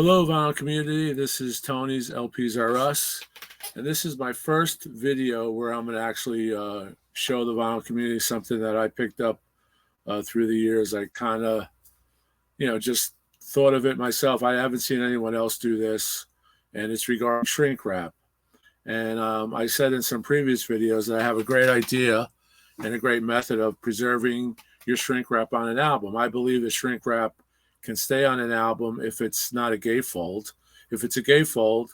Hello, vinyl community. This is Tony's LPs Are Us, and this is my first video where I'm going to actually show the vinyl community something that I picked up through the years. I kind of, just thought of it myself. I haven't seen anyone else do this, and it's regarding shrink wrap. And I said in some previous videos that I have a great idea and a great method of preserving your shrink wrap on an album. I believe that shrink wrap can stay on an album if it's not a gatefold. If it's a gatefold,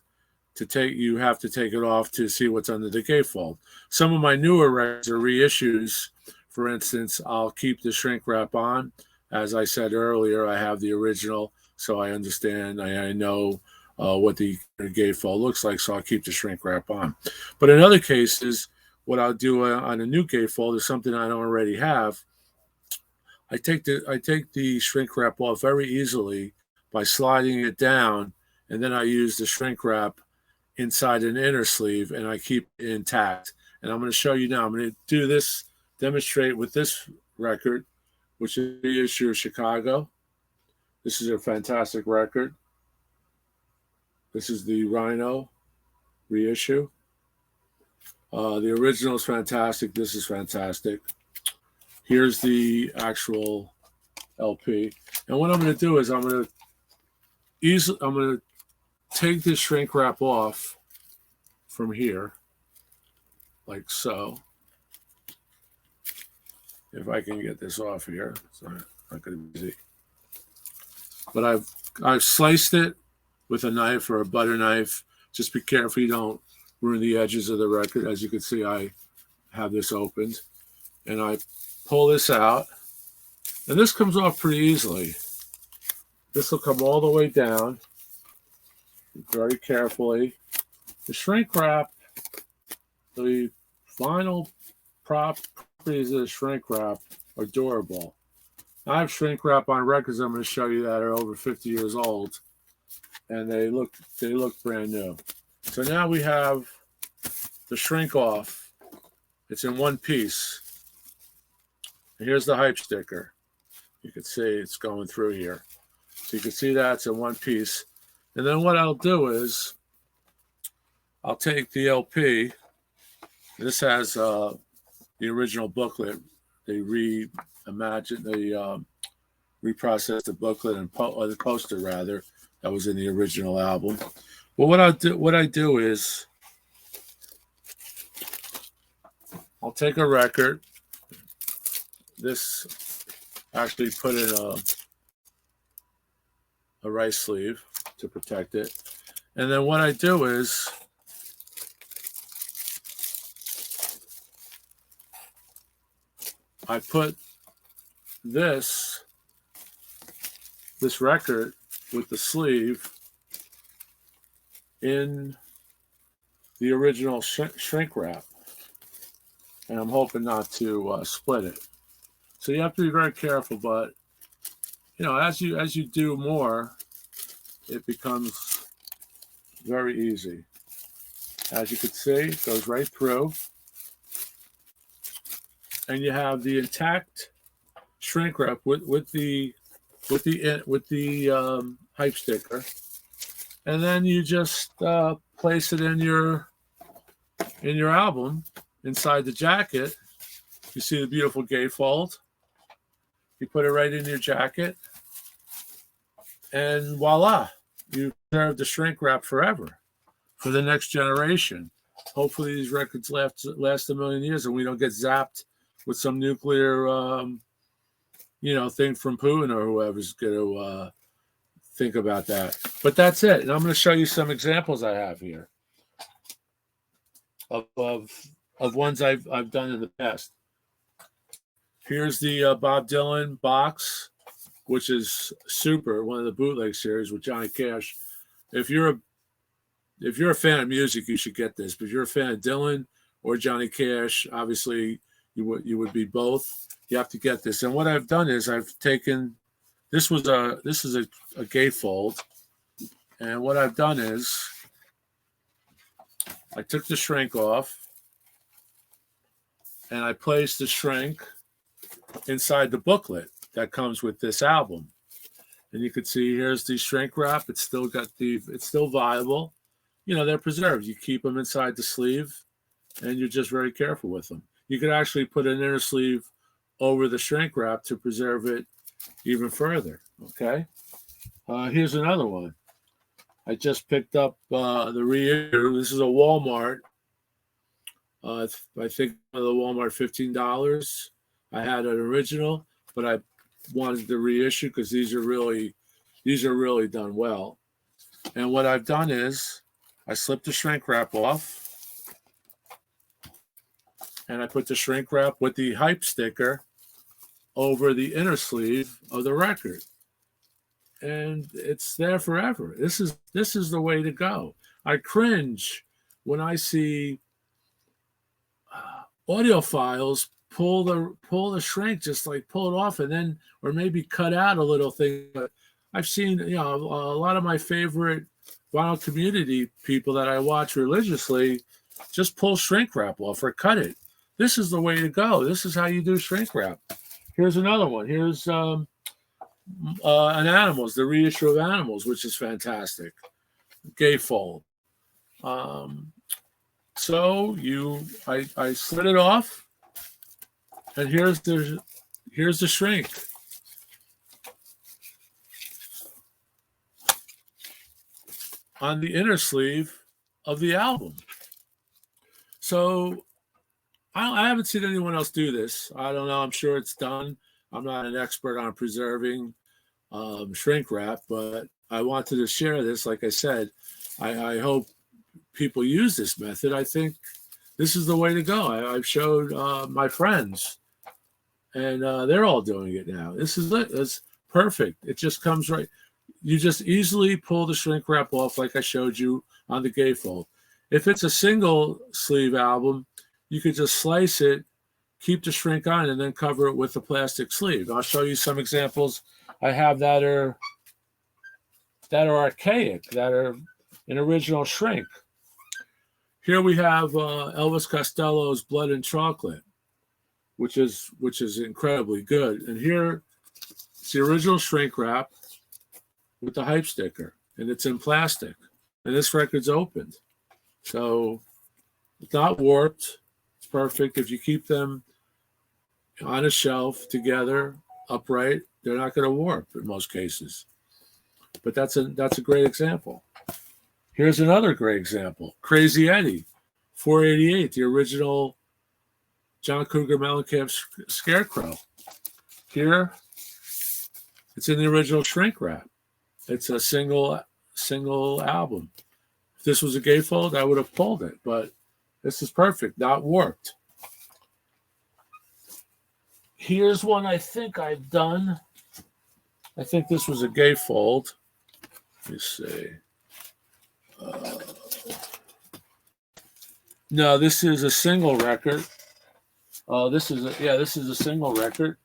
you have to take it off to see what's under the gatefold. Some of my newer records are reissues. For instance, I'll keep the shrink wrap on. As I said earlier, I have the original, so I understand. I know what the gatefold looks like, so I'll keep the shrink wrap on. But in other cases, what I'll do on a new gatefold is something I don't already have. I take the shrink wrap off very easily by sliding it down, and then I use the shrink wrap inside an inner sleeve, and I keep it intact. And I'm going to show you now. I'm going to do this, demonstrate with this record, which is the reissue of Chicago. This is a fantastic record. This is the Rhino reissue. The original is fantastic. This is fantastic. Here's the actual LP. And what I'm going to do is I'm going to take this shrink wrap off from here, like so. If I can get this off here, it's not going to be easy. But I've sliced it with a knife or a butter knife. Just be careful you don't ruin the edges of the record. As you can see, I have this opened, and I pull this out, and this comes off pretty easily. This will come all the way down very carefully. The shrink wrap, the vinyl properties of the shrink wrap are durable. I have shrink wrap on records I'm going to show you that are over 50 years old, and they look brand new. So now we have the shrink off. It's in one piece. And here's the hype sticker. You can see it's going through here. So you can see that's in one piece. And then what I'll do is I'll take the LP. This has the original booklet. They reprocessed the booklet or the poster rather that was in the original album. But what I do is I'll take a record. This actually put in a rice sleeve to protect it. And then what I do is I put this record with the sleeve in the original shrink wrap. And I'm hoping not to split it. So you have to be very careful, but as you do more, it becomes very easy. As you can see, it goes right through, and you have the intact shrink wrap with the hype sticker, and then you just place it in your album inside the jacket. You see the beautiful gatefold. You put it right in your jacket, and voila, you preserve the shrink wrap forever for the next generation. Hopefully these records last a million years and we don't get zapped with some nuclear thing from Putin or whoever's going to think about that. But that's it. And I'm going to show you some examples I have here of ones I've done in the past. Here's the Bob Dylan box, which is super, one of the bootleg series with Johnny Cash. If you're a fan of music, you should get this. But if you're a fan of Dylan or Johnny Cash, obviously you would be both. You have to get this. And what I've done is I've taken this is a gatefold, and what I've done is I took the shrink off and I placed the shrink inside the booklet that comes with this album. And you can see here's the shrink wrap. It's still viable. They're preserved. You keep them inside the sleeve, and you're just very careful with them. You could actually put an inner sleeve over the shrink wrap to preserve it even further. Okay. Here's another one. I just picked up the reissue. This is a Walmart. I think the Walmart $15. I had an original, but I wanted the reissue because these are really done well. And what I've done is I slipped the shrink wrap off, and I put the shrink wrap with the hype sticker over the inner sleeve of the record, and it's there forever. This is the way to go. I cringe when I see audiophiles pull the shrink, just like pull it off, and then or maybe cut out a little thing. But I've seen a lot of my favorite vinyl community people that I watch religiously just pull shrink wrap off or cut it. This is the way to go. This is how you do shrink wrap. Here's another one. Here's an Animals, the reissue of Animals, which is fantastic. Gatefold. So I slid it off, and here's the shrink. On the inner sleeve of the album. So I haven't seen anyone else do this. I don't know. I'm sure it's done. I'm not an expert on preserving shrink wrap, but I wanted to share this. Like I said, I hope people use this method. I think this is the way to go. I've showed my friends, and they're all doing it now. This is it. It's perfect. It just comes right. You just easily pull the shrink wrap off like I showed you on the gatefold. If it's a single sleeve album, you could just slice it, keep the shrink on, and then cover it with a plastic sleeve. I'll show you some examples I have that are archaic, that are an original shrink. Here we have Elvis Costello's Blood and Chocolate, which is incredibly good. And here it's the original shrink wrap with the hype sticker, and it's in plastic. And this record's opened. So it's not warped. It's perfect. If you keep them on a shelf together, upright, they're not going to warp in most cases. But that's a great example. Here's another great example. Crazy Eddie, 488, the original John Cougar Mellencamp Scarecrow. Here, it's in the original shrink wrap. It's a single album. If this was a gatefold, I would have pulled it, but this is perfect, not warped. Here's one I think I've done. I think this was a gatefold. Let me see. No, this is a single record. This is a single record.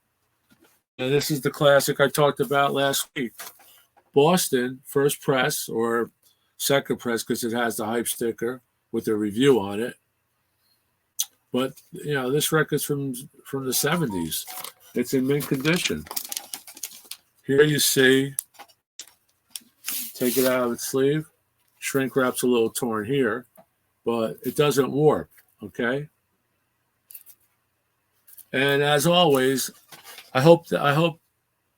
And this is the classic I talked about last week. Boston, first press or second press, because it has the hype sticker with a review on it. But this record's from the 70s. It's in mint condition. Here you see, take it out of its sleeve. Shrink wrap's a little torn here, but it doesn't warp. Okay. And as always, I hope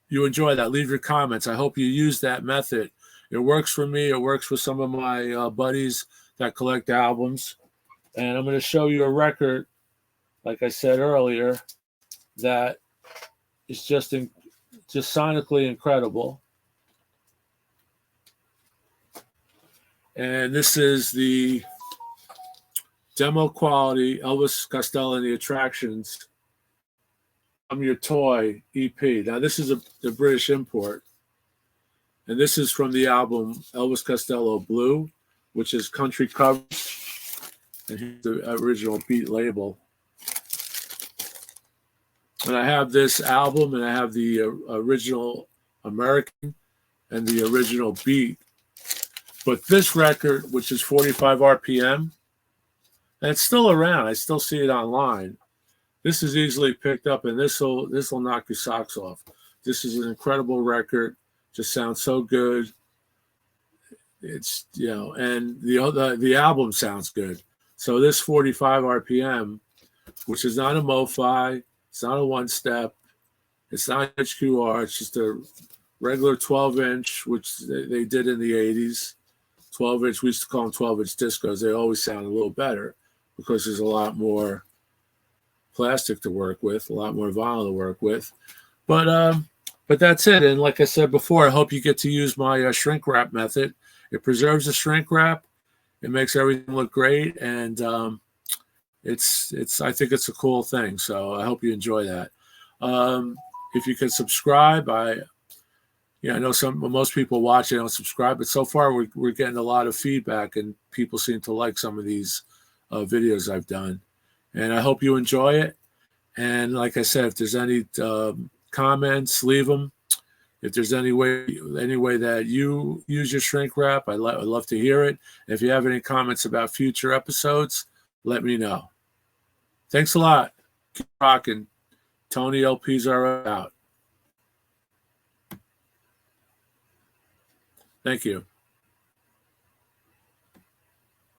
you enjoy that. Leave your comments. I hope you use that method. It works for me. It works for some of my buddies that collect albums. And I'm going to show you a record, like I said earlier, that is just sonically incredible. And this is the demo quality Elvis Costello and the Attractions I'm Your Toy EP. Now, this is the British import. And this is from the album Elvis Costello Blue, which is country covers. And here's the original Beat label. And I have this album, and I have the original American and the original Beat. But this record, which is 45 RPM, and it's still around. I still see it online. This is easily picked up, and this will knock your socks off. This is an incredible record. just sounds so good. It's, you know, and the album sounds good. So this 45 RPM, which is not a MoFi, it's not a one step, it's not HQR, it's just a regular 12-inch, which they did in the 80s. 12-inch, we used to call them 12-inch discos. They always sound a little better because there's a lot more plastic to work with, a lot more vinyl to work with. But that's it. And like I said before, I hope you get to use my shrink wrap method. It preserves the shrink wrap. It makes everything look great, and it's I think it's a cool thing. So I hope you enjoy that. If you can subscribe, I know most people watch it don't subscribe, but so far we're getting a lot of feedback, and people seem to like some of these videos I've done, and I hope you enjoy it. And like I said, if there's any comments, leave them. If there's any way that you use your shrink wrap, I'd love to hear it. If you have any comments about future episodes, let me know. Thanks a lot. Keep rocking. Tony LPs are out. Thank you.